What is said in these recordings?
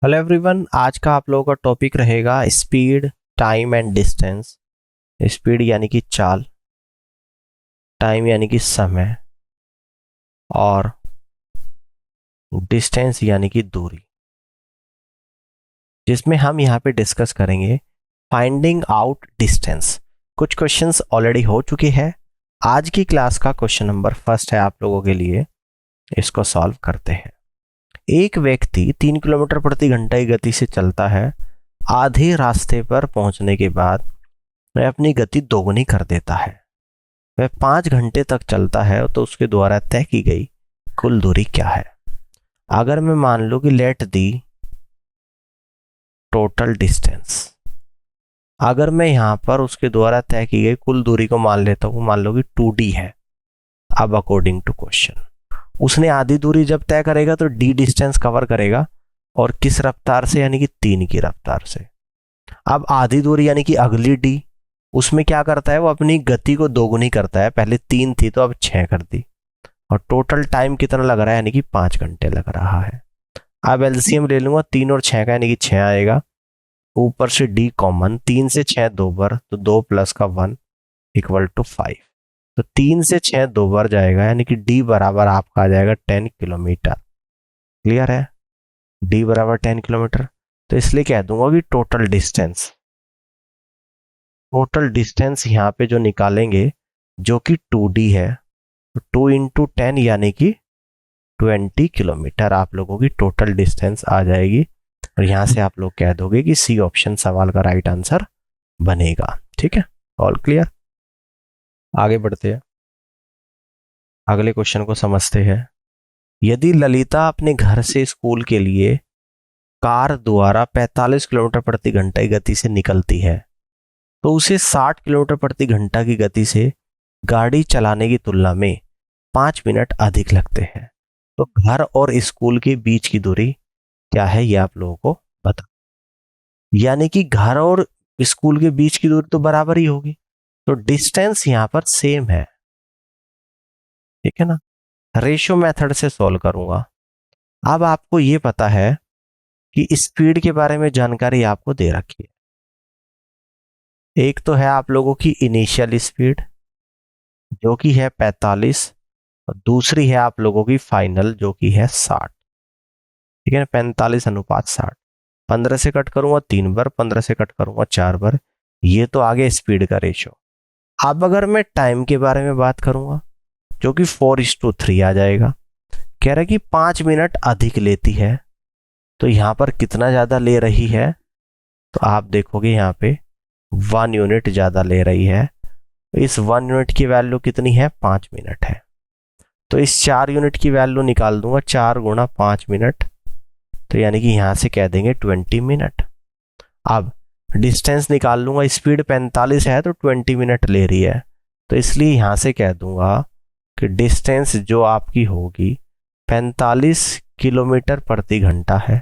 Hello everyone, आज का आप लोगों का टॉपिक रहेगा speed, time and distance. Speed यानी कि चाल, टाइम यानी कि समय, और डिस्टेंस यानी कि दूरी, जिसमें हम यहाँ पे डिस्कस करेंगे फाइंडिंग आउट डिस्टेंस। कुछ क्वेश्चंस ऑलरेडी हो चुके हैं। आज की क्लास का क्वेश्चन नंबर फर्स्ट है आप लोगों के लिए, इसको सॉल्व करते हैं। एक व्यक्ति 3 किलोमीटर प्रति घंटा की गति से चलता है। आधे रास्ते पर पहुंचने के बाद वह अपनी गति दोगुनी कर देता है। वह 5 घंटे तक चलता है, तो उसके द्वारा तय की गई कुल दूरी क्या है? अगर मैं मान लूं कि लेट दी टोटल डिस्टेंस, अगर मैं यहां पर उसके द्वारा तय की गई कुल दूरी को मान लेता हूं, मान लो कि 2D है। अब अकॉर्डिंग टू क्वेश्चन, उसने आधी दूरी जब तय करेगा तो D डिस्टेंस कवर करेगा, और किस रफ्तार से? यानी कि 3 की रफ्तार से। अब आधी दूरी यानी कि अगली D, उसमें क्या करता है? वो अपनी गति को दोगुनी करता है। पहले 3 थी तो अब 6 कर दी, और टोटल टाइम कितना लग रहा है? यानी कि 5 घंटे लग रहा है। अब एलसीएम ले लूंगा 3 और 6 का, यानी कि 6 आएगा। ऊपर से डी कॉमन, 3 से 6 दो बार, तो 2 प्लस का 1 इक्वल टू 5। तो 3 से 6 दो बार जाएगा, यानी कि डी बराबर आपका आ जाएगा 10 किलोमीटर। क्लियर है? डी बराबर 10 किलोमीटर। तो इसलिए कह दूंगा कि टोटल डिस्टेंस यहाँ पे जो निकालेंगे, जो कि 2D है, तो 2 × 10 यानी कि 20 किलोमीटर आप लोगों की टोटल डिस्टेंस आ जाएगी। और यहां से आप लोग कह दोगे कि सी ऑप्शन सवाल का राइट आंसर बनेगा। ठीक है, ऑल क्लियर। आगे बढ़ते हैं, अगले क्वेश्चन को समझते हैं। यदि ललिता अपने घर से स्कूल के लिए कार द्वारा 45 किलोमीटर प्रति घंटा की गति से निकलती है, तो उसे 60 किलोमीटर प्रति घंटा की गति से गाड़ी चलाने की तुलना में 5 मिनट अधिक लगते हैं। तो घर और स्कूल के बीच की दूरी क्या है, ये आप लोगों को बता। यानी कि घर और स्कूल के बीच की दूरी तो बराबर ही होगी, तो डिस्टेंस यहां पर सेम है। ठीक है ना? रेशियो मेथड से सॉल्व करूंगा। अब आपको ये पता है कि स्पीड के बारे में जानकारी आपको दे रखी है। एक तो है आप लोगों की इनिशियल स्पीड, जो कि है 45, और दूसरी है आप लोगों की फाइनल, जो कि है 60। ठीक है ना? 45:60। 15 से कट करूंगा 3 बार, 15 से कट करूंगा 4 बार। ये तो आगे स्पीड का रेशो। अब अगर मैं टाइम के बारे में बात करूंगा, जो कि 4:3 आ जाएगा। कह रहा है कि 5 मिनट अधिक लेती है, तो यहां पर कितना ज्यादा ले रही है? तो आप देखोगे यहां पे 1 यूनिट ज्यादा ले रही है। इस 1 यूनिट की वैल्यू कितनी है? 5 मिनट है। तो इस 4 यूनिट की वैल्यू निकाल दूंगा, 4 × 5 मिनट, तो यानी कि यहां से कह देंगे 20 मिनट। अब डिस्टेंस निकाल लूंगा, स्पीड 45 है तो 20 मिनट ले रही है, तो इसलिए यहां से कह दूंगा कि डिस्टेंस जो आपकी होगी 45 किलोमीटर प्रति घंटा है,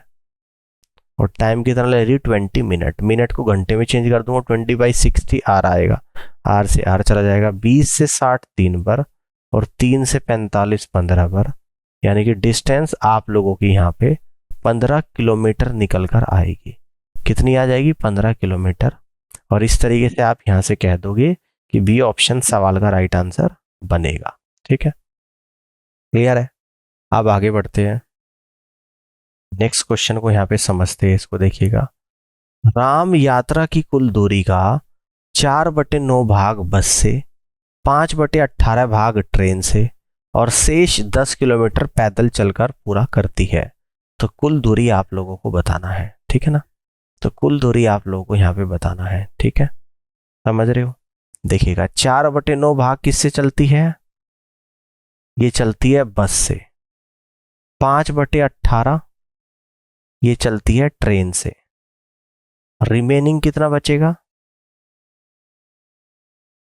और टाइम कितना ले रही है? 20 मिनट। मिनट को घंटे में चेंज कर दूंगा, 20/60 आर आएगा। आर से आर चला जाएगा। 20 से 60 3 बार, और 3 से 45 15 बार, यानी कि डिस्टेंस आप लोगों की यहाँ पे 15 किलोमीटर निकल कर आएगी। कितनी आ जाएगी? 15 किलोमीटर। और इस तरीके से आप यहां से कह दोगे कि बी ऑप्शन सवाल का राइट आंसर बनेगा। ठीक है, क्लियर है? अब आगे बढ़ते हैं, नेक्स्ट क्वेश्चन को यहाँ पे समझते हैं। इसको देखिएगा। राम यात्रा की कुल दूरी का 4/9 भाग बस से, 5/18 भाग ट्रेन से, और शेष 10 किलोमीटर पैदल चलकर पूरा करती है। तो कुल दूरी आप लोगों को बताना है। ठीक है ना? तो कुल दूरी आप लोगों को यहाँ पे बताना है। ठीक है, समझ रहे हो? देखिएगा, 4/9 भाग किससे चलती है? ये चलती है बस से। 5/18 ये चलती है ट्रेन से। रिमेनिंग कितना बचेगा?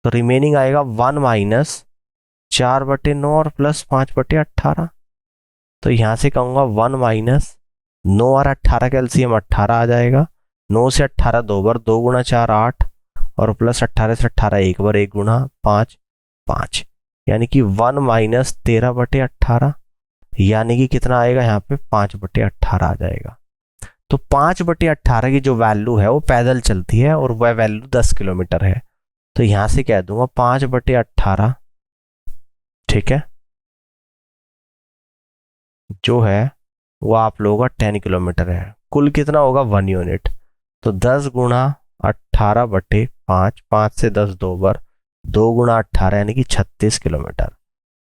तो रिमेनिंग आएगा 1 माइनस 4/9 और प्लस 5/18। तो यहां से कहूंगा 1 माइनस 9 और 18 का एलसीएम 18 आ जाएगा। 9 से 18 दो बार, 2 × 4 8, और प्लस 18 से 18 एक बार, 1 × 5 5, यानी कि 1 माइनस 13/18, यानी कि कितना आएगा यहाँ पे? 5/18 आ जाएगा। तो 5/18 की जो वैल्यू है वो पैदल चलती है और वह वैल्यू 10 किलोमीटर है। तो यहां से कह दूंगा 5/18, ठीक है, जो है वो आप लोगों का 10 किलोमीटर है। कुल कितना होगा 1 यूनिट। तो 10 गुणा 18/5, 5 से 10 2 बार, 2 गुणा 18 यानी कि 36 किलोमीटर।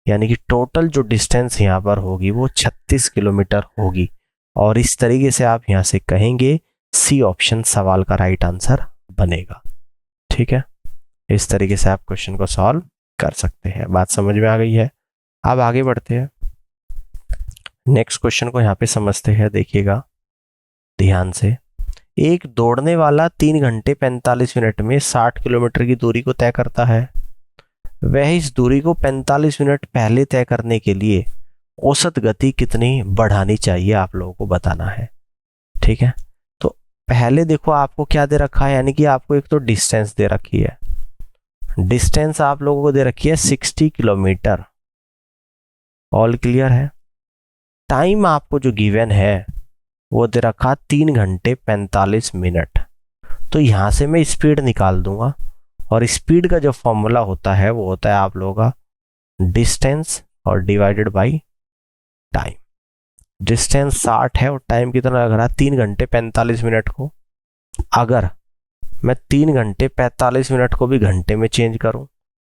यानी कि टोटल जो डिस्टेंस यहाँ पर होगी वो 36 किलोमीटर होगी। और इस तरीके से आप यहाँ से कहेंगे सी ऑप्शन सवाल का राइट आंसर बनेगा। ठीक है, इस तरीके से आप क्वेश्चन को सॉल्व कर सकते हैं। बात समझ में आ गई है। अब आगे बढ़ते हैं, नेक्स्ट क्वेश्चन को यहाँ पे समझते हैं। देखिएगा ध्यान से, एक दौड़ने वाला 3 घंटे 45 मिनट में 60 किलोमीटर की दूरी को तय करता है। वह इस दूरी को 45 मिनट पहले तय करने के लिए औसत गति कितनी बढ़ानी चाहिए आप लोगों को बताना है। ठीक है, तो पहले देखो आपको क्या दे रखा है, यानी कि आपको एक तो डिस्टेंस दे रखी है। डिस्टेंस आप लोगों को दे रखी है 60 किलोमीटर। ऑल क्लियर है। टाइम आपको जो गिवन है वो दे रखा 3 घंटे 45 मिनट। तो यहां से मैं स्पीड निकाल दूंगा, और स्पीड का जो फॉर्मूला होता है वो होता है आप लोगों का डिस्टेंस और डिवाइडेड बाय टाइम। डिस्टेंस 60 है और टाइम कितना लग रहा है 3 घंटे 45 मिनट को। अगर मैं 3 घंटे 45 मिनट को भी घंटे में चेंज करूं,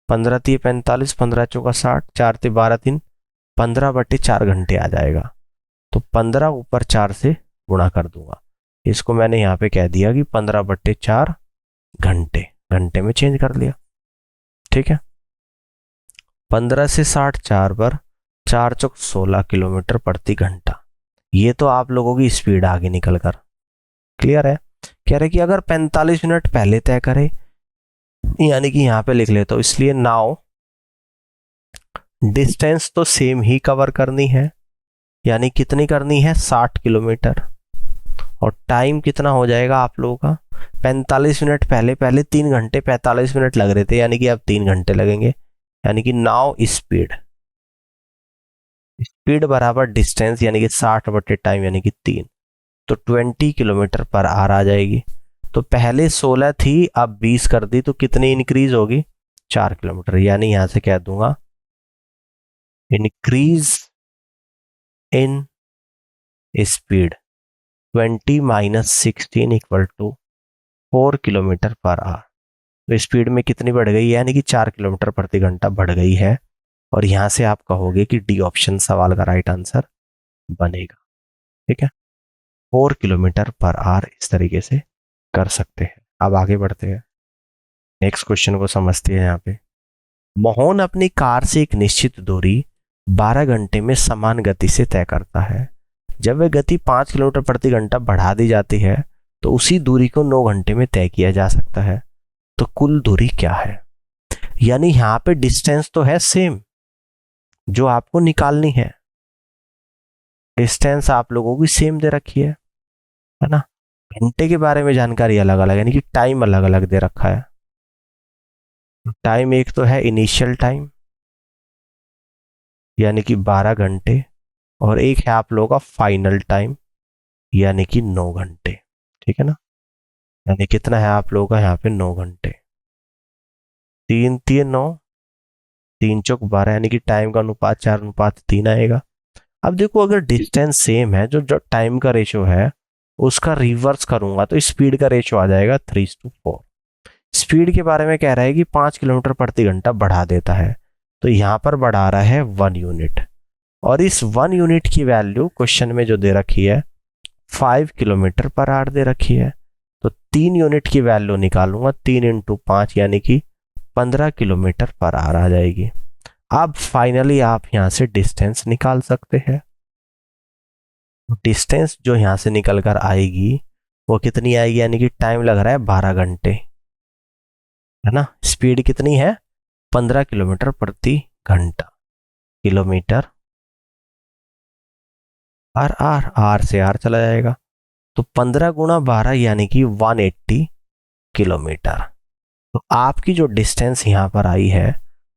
15 3 45, 15 चौका 60, 4 3 12 3, 15/4 घंटे आ जाएगा। तो 15 ऊपर 4 से गुणा कर दूंगा। इसको मैंने यहाँ पे कह दिया कि 15/4 घंटे, घंटे में चेंज कर लिया। ठीक है, 15 से 60 4 पर, 4 चौक 16 किलोमीटर प्रति घंटा। ये तो आप लोगों की स्पीड आगे निकल कर। क्लियर है। कह रहे कि अगर 45 मिनट पहले तय करे, यानी कि यहां पे लिख लेता हूं, इसलिए नाउ डिस्टेंस तो सेम ही कवर करनी है, यानी कितनी करनी है 60 किलोमीटर। और टाइम कितना हो जाएगा आप लोगों का 45 मिनट पहले, पहले 3 घंटे 45 मिनट लग रहे थे, यानी कि अब 3 घंटे लगेंगे। यानी कि नाउ स्पीड, स्पीड बराबर डिस्टेंस यानी कि 60 बटे टाइम यानी कि 3, तो 20 किलोमीटर पर आवर आ जाएगी। तो पहले 16 थी, अब 20 कर दी, तो कितनी इंक्रीज होगी 4 किलोमीटर। यानी यहां से कह दूंगा increase in speed 20 minus 16 equal to 4 kilometre per hour. तो स्पीड में कितनी बढ़ गई है, यानी कि 4 किलोमीटर प्रति घंटा बढ़ गई है। और यहां से आप कहोगे कि डी ऑप्शन सवाल का राइट आंसर बनेगा। ठीक है, 4 किलोमीटर पर आवर इस तरीके से कर सकते हैं। अब आगे बढ़ते हैं, नेक्स्ट क्वेश्चन को समझते हैं। यहाँ पे मोहन अपनी कार से एक निश्चित दूरी 12 घंटे में समान गति से तय करता है। जब वह गति 5 किलोमीटर प्रति घंटा बढ़ा दी जाती है तो उसी दूरी को 9 घंटे में तय किया जा सकता है। तो कुल दूरी क्या है। यानी यहां पे डिस्टेंस तो है सेम जो आपको निकालनी है, डिस्टेंस आप लोगों की सेम दे रखी है ना। घंटे के बारे में जानकारी अलग अलग, यानी कि टाइम अलग अलग दे रखा है। टाइम एक तो है इनिशियल टाइम यानी कि 12 घंटे, और एक है आप लोगों का फाइनल टाइम यानी कि 9 घंटे। ठीक है ना, यानी कितना है आप लोगों का यहाँ पे 9 घंटे। 3 3 9, 3 चौक 12, यानी कि टाइम का अनुपात 4:3 आएगा। अब देखो अगर डिस्टेंस सेम है, जो टाइम का रेशियो है उसका रिवर्स करूंगा तो स्पीड का रेशियो आ जाएगा 3:4। स्पीड के बारे में कह रहा है कि 5 किलोमीटर प्रति घंटा बढ़ा देता है, तो यहां पर बढ़ा रहा है 1 यूनिट, और इस 1 यूनिट की वैल्यू क्वेश्चन में जो दे रखी है 5 किलोमीटर पर आवर दे रखी है। तो 3 यूनिट की वैल्यू निकालूंगा, 3 × 5 यानी कि 15 किलोमीटर पर आवर आ जाएगी। अब फाइनली आप यहां से डिस्टेंस निकाल सकते हैं। डिस्टेंस जो यहां से निकल कर आएगी वो कितनी आएगी, यानी कि टाइम लग रहा है 12 घंटे, है ना। स्पीड कितनी है 15 किलोमीटर प्रति घंटा। किलोमीटर आर आर आर से आर चला जाएगा, तो 15 × 12 यानी कि 180 किलोमीटर। तो आपकी जो डिस्टेंस यहां पर आई है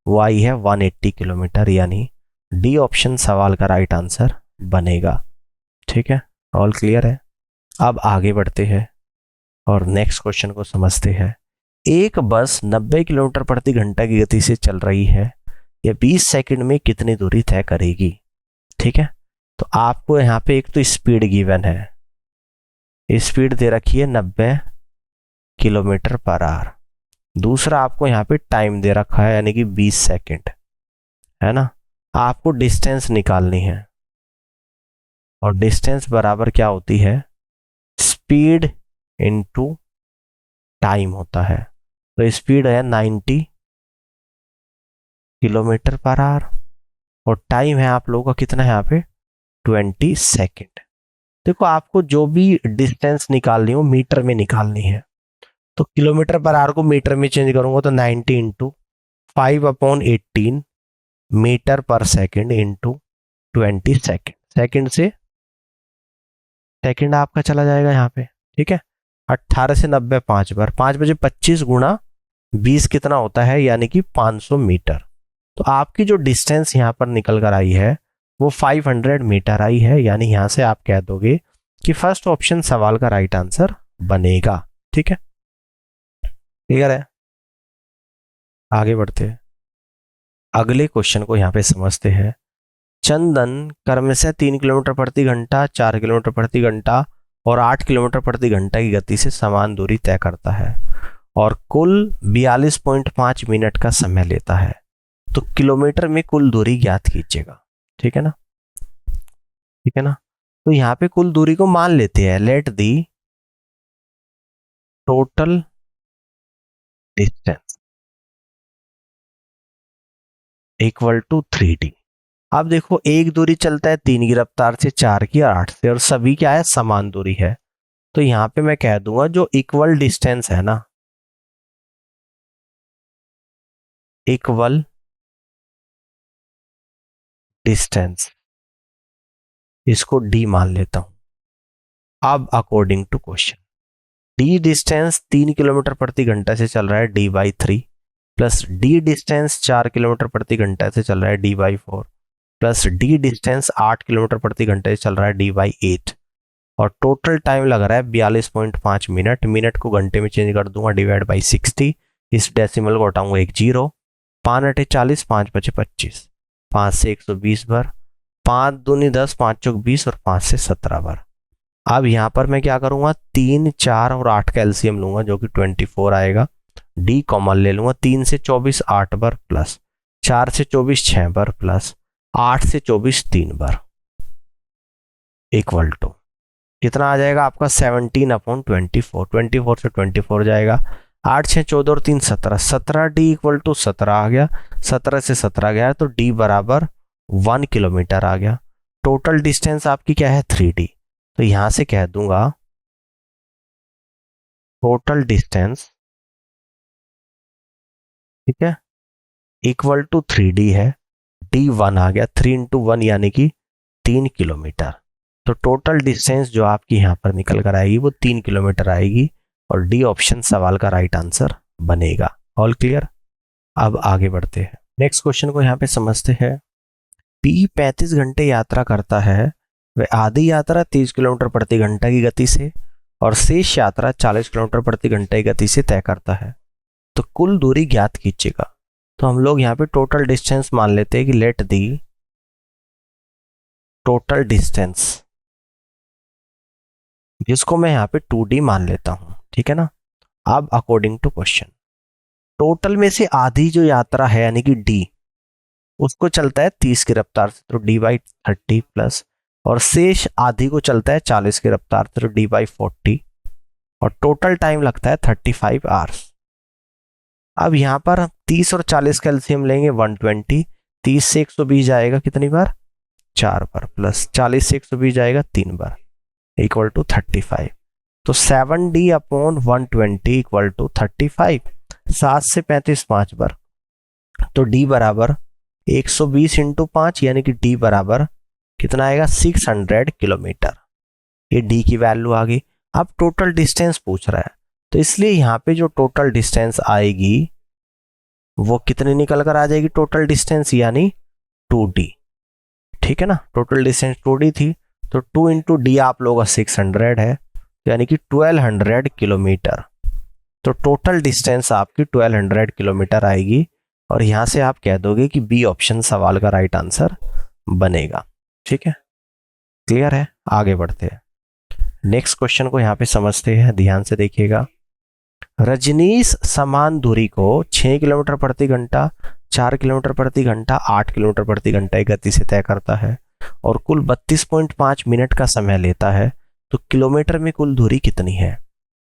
वो आई है 180 किलोमीटर, यानी डी ऑप्शन सवाल का राइट आंसर बनेगा। ठीक है, ऑल क्लियर है। अब आगे बढ़ते हैं और नेक्स्ट क्वेश्चन को समझते हैं। एक बस 90 किलोमीटर प्रति घंटा की गति से चल रही है, यह 20 सेकंड में कितनी दूरी तय करेगी? ठीक है, तो आपको यहाँ पे एक तो स्पीड गिवन है, स्पीड दे रखी है 90 किलोमीटर पर आवर। दूसरा आपको यहाँ पे टाइम दे रखा है यानी कि 20 सेकंड, है ना। आपको डिस्टेंस निकालनी है और डिस्टेंस बराबर क्या होती है, स्पीड इनटू टाइम होता है। तो स्पीड है 90 किलोमीटर पर आवर और टाइम है आप लोगों का कितना है यहाँ पे 20 सेकेंड। देखो आपको जो भी डिस्टेंस निकालनी हो मीटर में निकालनी है, तो किलोमीटर पर आवर को मीटर में चेंज करूंगा तो 90 इंटू 5/18 मीटर पर सेकेंड इंटू 20 सेकेंड। सेकेंड से सेकेंड आपका चला जाएगा यहाँ पे, ठीक है। 18 से 90 5 बार, 5 बजे 25 गुणा 20 कितना होता है, यानी कि 500 मीटर। तो आपकी जो डिस्टेंस यहाँ पर निकल कर आई है वो 500 मीटर आई है, यानी यहाँ से आप कह दोगे कि फर्स्ट ऑप्शन सवाल का राइट आंसर बनेगा। ठीक है, क्लियर है। आगे बढ़ते हैं, अगले क्वेश्चन को यहाँ पे समझते हैं। चंदन क्रमशः 3 किलोमीटर प्रति घंटा, 4 किलोमीटर प्रति घंटा और 8 किलोमीटर प्रति घंटा की गति से समान दूरी तय करता है और कुल 42.5 मिनट का समय लेता है, तो किलोमीटर में कुल दूरी ज्ञात कीजिएगा। ठीक है ना, ठीक है ना। तो यहाँ पे कुल दूरी को मान लेते हैं, let the total distance equal to 3d। अब देखो एक दूरी चलता है 3 की रफ्तार से, 4 की और 8 से, और सभी क्या है समान दूरी है। तो यहां पे मैं कह दूंगा जो इक्वल डिस्टेंस है ना, इक्वल डिस्टेंस, इसको d मान लेता हूं। अब according to question, d distance 3 kilometre प्रति घंटा से चल रहा है d/3 plus d distance 4 kilometre प्रति घंटा से चल रहा है d/4 plus d distance 8 kilometre प्रति घंटे से चल रहा है d/8 और टोटल टाइम लग रहा है 42.5 मिनट। मिनट को घंटे में चेंज कर दूंगा, डिवाइड बाई 60, इस डेसिमल को हटाऊंगा एक जीरो, 5 × 40, 5 × 5 = 25, 5 से 120 बार, 5 दूनी 10, 5 चौक 20 और 5 से 17 बार। अब यहाँ पर मैं क्या करूंगा, 3, 4 और 8 का एलसीएम लूंगा जो कि 24 आएगा, डी कॉमन ले लूंगा, 3 से 24 8 बार प्लस 4 से 24 6 बार प्लस 8 से 24 3 बार इक्वल टू कितना आ जाएगा आपका 17/24। 24 से 24 जाएगा, 8 6 14 और 3 17, 17 डी इक्वल टू 17 आ गया, 17 से 17 गया तो डी बराबर 1 किलोमीटर आ गया। टोटल डिस्टेंस आपकी क्या है 3d, तो यहां से कह दूंगा टोटल डिस्टेंस, ठीक है, इक्वल टू 3d है, डी 1 आ गया, 3 × 1 यानी कि 3 किलोमीटर। तो टोटल डिस्टेंस जो आपकी यहाँ पर निकल कर आएगी वो 3 किलोमीटर आएगी और डी ऑप्शन सवाल का राइट आंसर बनेगा। All clear. अब आगे बढ़ते हैं, नेक्स्ट क्वेश्चन को यहाँ पे समझते हैं। पी 35 घंटे यात्रा करता है, वह आधी यात्रा 30 किलोमीटर प्रति घंटा की गति से और शेष यात्रा 40 किलोमीटर प्रति घंटा की गति से तय करता है, तो कुल दूरी ज्ञात कीजिएगा। तो हम लोग यहाँ पे टोटल डिस्टेंस मान लेते हैं कि लेट दी टोटल डिस्टेंस, जिसको मैं यहाँ पे 2d मान लेता हूं। ठीक है ना। अब अकॉर्डिंग टू क्वेश्चन, टोटल में से आधी जो यात्रा है यानी कि d, उसको चलता है 30 की रफ्तार से, तो d/30 प्लस, और शेष आधी को चलता है 40 की रफ्तार से, तो d/40 और टोटल टाइम लगता है 35 आवर्स। अब यहाँ पर 30 और 40 का एलसीएम लेंगे 120, 30 से 120 जाएगा कितनी बार 4 बार प्लस 40 से 120 जाएगा 3 बार इक्वल टू 35। तो 7d/120 इक्वल टू 35, 7 से 35 5 बार, तो d बराबर 120 × 5 यानी कि d बराबर कितना आएगा 600 किलोमीटर। ये d की वैल्यू आ गई। अब टोटल डिस्टेंस पूछ रहा है, तो इसलिए यहाँ पे जो टोटल डिस्टेंस आएगी वो कितनी निकल कर आ जाएगी, टोटल डिस्टेंस यानी 2d। ठीक है ना, टोटल डिस्टेंस 2d थी, तो 2 × d आप लोगों का 600 है, यानी कि 1200 किलोमीटर। तो टोटल डिस्टेंस आपकी 1200 किलोमीटर आएगी और यहां से आप कह दोगे कि बी ऑप्शन सवाल का राइट आंसर बनेगा। ठीक है, क्लियर है? आगे बढ़ते हैं, नेक्स्ट क्वेश्चन को यहां पे समझते हैं, ध्यान से देखिएगा। रजनीश समान दूरी को 6 किलोमीटर प्रति घंटा, 4 किलोमीटर प्रति घंटा, 8 किलोमीटर प्रति घंटा की गति से तय करता है और कुल 32.5 मिनट का समय लेता है, तो किलोमीटर में कुल दूरी कितनी है?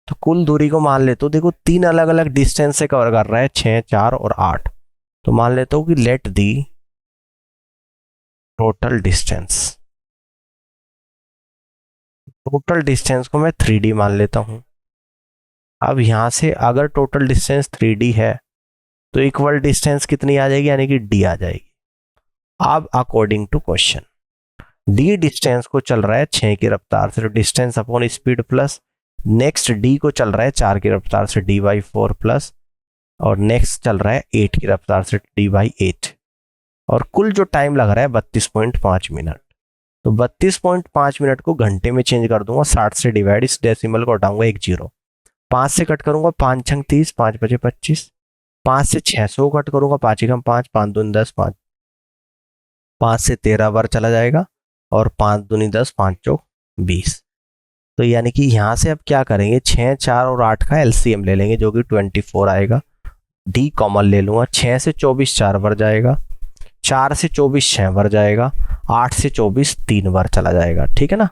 तो कुल दूरी को मान लेते हो, देखो 3 अलग अलग डिस्टेंस से कवर कर रहा है, 6, 4 और 8। तो मान लेता हूं कि late the total distance, total distance को मैं 3D मान लेता हूं। अब यहां से अगर टोटल डिस्टेंस 3D है तो इक्वल डिस्टेंस कितनी आ जाएगी, यानी कि D आ जाएगी। अब according to question, D distance को चल रहा है 6 की रफ्तार से, तो distance upon speed plus, next D को चल रहा है 4 की रफ्तार से, D/4 प्लस, और नेक्स्ट चल रहा है 8 की रफ्तार से, D/8, और कुल जो टाइम लग रहा है 32.5 मिनट। तो 32.5 मिनट को घंटे में चेंज कर दूंगा, 60 से डिवाइड, इस डेसिमल को हटाऊंगा 1 0, 5 से कट करूंगा, 5 छंग 30, 5 बजे 25, 5 से 600 कट करूंगा, 5 एकम 5, 5 दूनी 10, 5 से 13 बार चला जाएगा, और 5 दूनी 10, 5 चौक 20। तो यानी कि यहां से अब क्या करेंगे, 6, 4 और 8 का एलसीएम ले लेंगे जो कि 24 आएगा। डी कॉमन ले लूंगा, 6 से 24 4 बार जाएगा, 4 से 24 6 बार जाएगा, 8 से 24 3 बार चला जाएगा। ठीक है ना,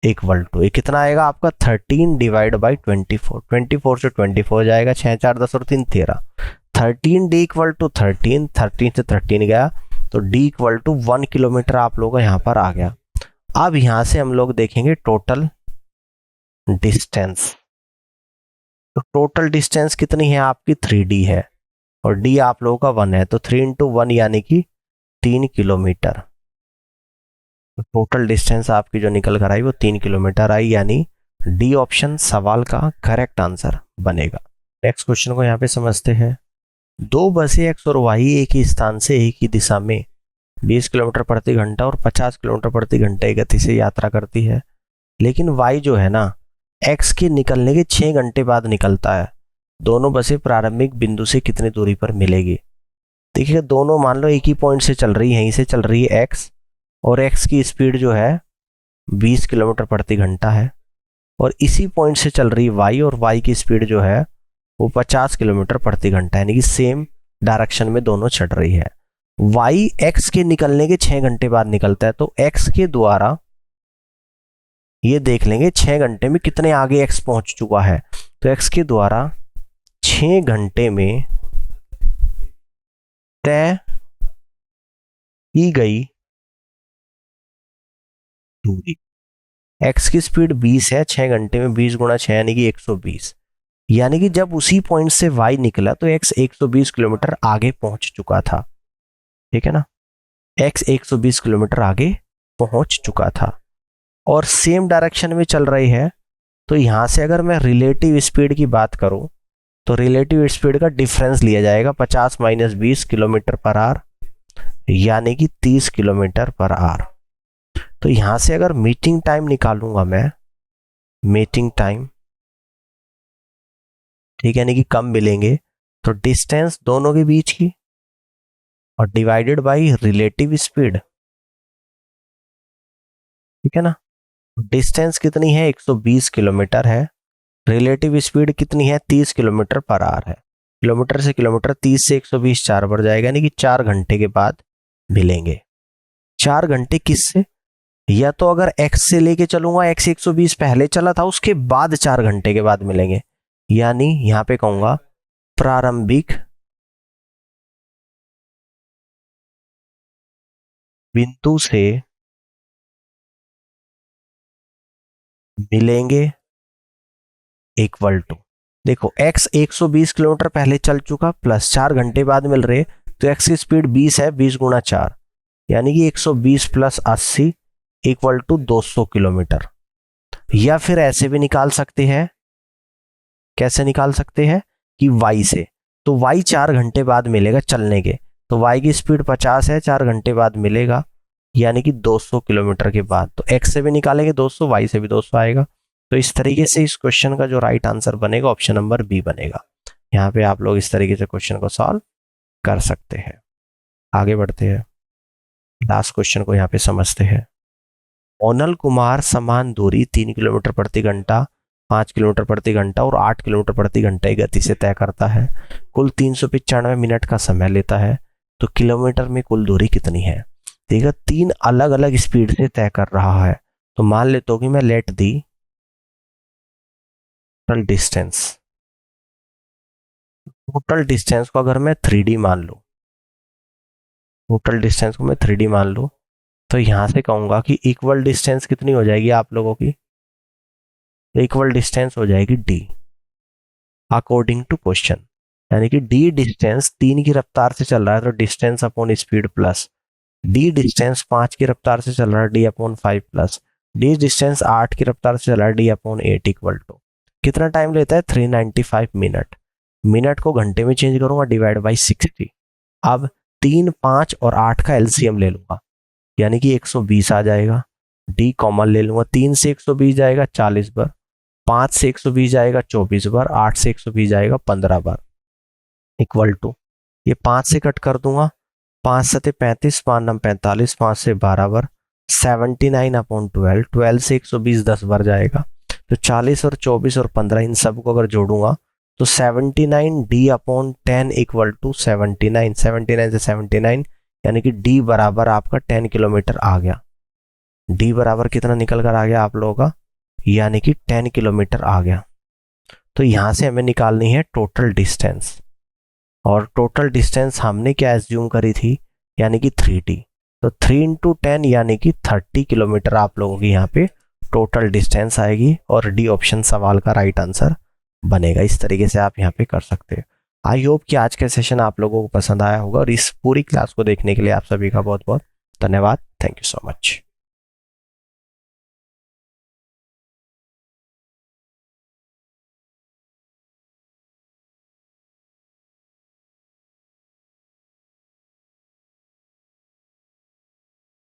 इक्वल टू ये कितना आएगा आपका 13 डिवाइड बाई 24, 24 से 24 जाएगा, 6 4 10 और 3 13, 13 डी इक्वल टू 13, 13 से 13 गया, तो डी इक्वल टू 1 किलोमीटर आप लोगों का यहाँ पर आ गया। अब यहाँ से हम लोग देखेंगे टोटल डिस्टेंस, तो टोटल डिस्टेंस कितनी है आपकी 3D है, और डी आप लोगों का 1 है, तो 3 इंटू 1 यानी कि 3 किलोमीटर। तो टोटल डिस्टेंस आपकी जो निकल कर आई वो 3 किलोमीटर आई, यानी डी ऑप्शन सवाल का करेक्ट आंसर बनेगा। नेक्स्ट क्वेश्चन को यहाँ पे समझते हैं। 2 बसें एक्स और वाई एक ही स्थान से एक ही दिशा में 20 किलोमीटर प्रति घंटा और 50 किलोमीटर प्रति घंटे की गति से यात्रा करती है, लेकिन वाई जो है ना एक्स के निकलने के 6 घंटे बाद निकलता है। दोनों बसें प्रारंभिक बिंदु से कितनी दूरी पर मिलेगी? देखिए दोनों मान लो एक ही पॉइंट से चल रही है, यहीं से चल रही है एक्स, और एक्स की स्पीड जो है 20 किलोमीटर प्रति घंटा है, और इसी पॉइंट से चल रही है वाई, और वाई की स्पीड जो है वो 50 किलोमीटर प्रति घंटा है, यानी कि सेम डायरेक्शन में दोनों चल रही है। वाई एक्स के निकलने के 6 घंटे बाद निकलता है, तो एक्स के द्वारा ये देख लेंगे 6 घंटे में कितने आगे एक्स पहुंच चुका है। तो एक्स के द्वारा 6 घंटे में तय की गई दूरी, एक्स की स्पीड 20 है, 6 घंटे में 20 गुणा 6 यानी कि 120, यानी कि जब उसी पॉइंट से वाई निकला तो एक्स 120 किलोमीटर आगे पहुंच चुका था। ठीक है ना, एक्स 120 किलोमीटर आगे पहुंच चुका था और सेम डायरेक्शन में चल रही है। तो यहां से अगर मैं रिलेटिव स्पीड की बात करूं तो रिलेटिव स्पीड का डिफरेंस लिया जाएगा, 50 माइनस 20 किलोमीटर पर आवर, यानी कि 30 किलोमीटर पर आवर। तो यहां से अगर मीटिंग टाइम निकालूंगा मैं, मीटिंग टाइम, ठीक है, यानी कि कम मिलेंगे, तो डिस्टेंस दोनों के बीच की और डिवाइडेड बाय रिलेटिव स्पीड। ठीक है ना, डिस्टेंस कितनी है 120 किलोमीटर है, रिलेटिव स्पीड कितनी है 30 किलोमीटर पर आवर है। किलोमीटर से किलोमीटर 30 से 120 4 बढ़ जाएगा, यानी कि 4 घंटे के बाद मिलेंगे। 4 घंटे किससे, या तो अगर x से लेके चलूंगा, x 120 पहले चला था उसके बाद 4 घंटे के बाद मिलेंगे, यानी यहां पे कहूंगा प्रारंभिक बिंदु से मिलेंगे इक्वल टू, देखो x 120 किलोमीटर पहले चल चुका प्लस 4 घंटे बाद मिल रहे, तो x की स्पीड 20 है, 20 गुणा 4 यानी कि 120 प्लस 80 इक्वल टू 200 किलोमीटर। या फिर ऐसे भी निकाल सकते हैं, कैसे निकाल सकते हैं कि y से, तो y 4 घंटे बाद मिलेगा चलने के, तो y की स्पीड 50 है, 4 घंटे बाद मिलेगा यानी कि 200 किलोमीटर के बाद। तो x से भी निकालेंगे 200, y से भी 200 आएगा, तो इस तरीके से इस क्वेश्चन का जो राइट आंसर बनेगा ऑप्शन नंबर बी बनेगा। यहाँ पे आप लोग इस तरीके से क्वेश्चन को सॉल्व कर सकते हैं। आगे बढ़ते हैं, लास्ट क्वेश्चन को यहाँ पे समझते हैं। ओनल कुमार समान दूरी 3 किलोमीटर प्रति घंटा, 5 किलोमीटर प्रति घंटा और 8 किलोमीटर प्रति घंटा की गति से तय करता है। कुल 395 मिनट का समय लेता है, तो किलोमीटर में कुल दूरी कितनी है? देखिए 3 अलग अलग स्पीड से तय कर रहा है, तो मान लेता हूँ कि मैं लेट दी टोटल डिस्टेंस को अगर मैं 3D मान लूँ, टोटल डिस्टेंस को मैं 3D मान लूँ, तो यहां से कहूंगा कि इक्वल डिस्टेंस कितनी हो जाएगी आप लोगों की? इक्वल डिस्टेंस हो जाएगी डी अकॉर्डिंग टू क्वेश्चन, यानी कि डी डिस्टेंस 3 की रफ्तार से चल रहा है तो distance upon speed plus D distance 5 की रफ्तार से चल रहा है D upon 5 plus D distance 8 की रफ्तार से चल रहा है डी अपॉन 8 इक्वल टू कितना टाइम लेता है? 395 मिनट। मिनट को घंटे में चेंज करूंगा, डिवाइड बाई 60। अब 3, 5 और 8 का एलसीएम ले लूंगा, यानी कि 120 आ जाएगा। डी कॉमन ले लूंगा, 3 से 120 जाएगा 40 बार, 5 से 120 जाएगा 24 बार, 8 से 120 जाएगा 15 बार, इक्वल टू ये 5 से कट कर दूंगा, 5 सते 35, 5 9 45, 5 से 12 बार, 79 अपॉन 12, 12 से 120 10 बार जाएगा, तो 40 और 24 और 15 इन सब को अगर जोड़ूंगा तो 79 डी अपॉन 10 इक्वल टू 79, 79 से 79, यानी कि डी बराबर आपका 10 किलोमीटर आ गया। डी बराबर कितना निकल कर आ गया आप लोगों का? यानी कि 10 किलोमीटर आ गया। तो यहां से हमें निकालनी है टोटल डिस्टेंस, और टोटल डिस्टेंस हमने क्या एज्यूम करी थी? यानी कि 3D। तो 3 इंटू 10 यानी कि 30 किलोमीटर आप लोगों की यहाँ पे टोटल डिस्टेंस आएगी, और डी ऑप्शन सवाल का राइट आंसर बनेगा। इस तरीके से आप यहाँ पे कर सकते हैं। आई होप कि आज का सेशन आप लोगों को पसंद आया होगा, और इस पूरी क्लास को देखने के लिए आप सभी का बहुत बहुत धन्यवाद। Thank you so much.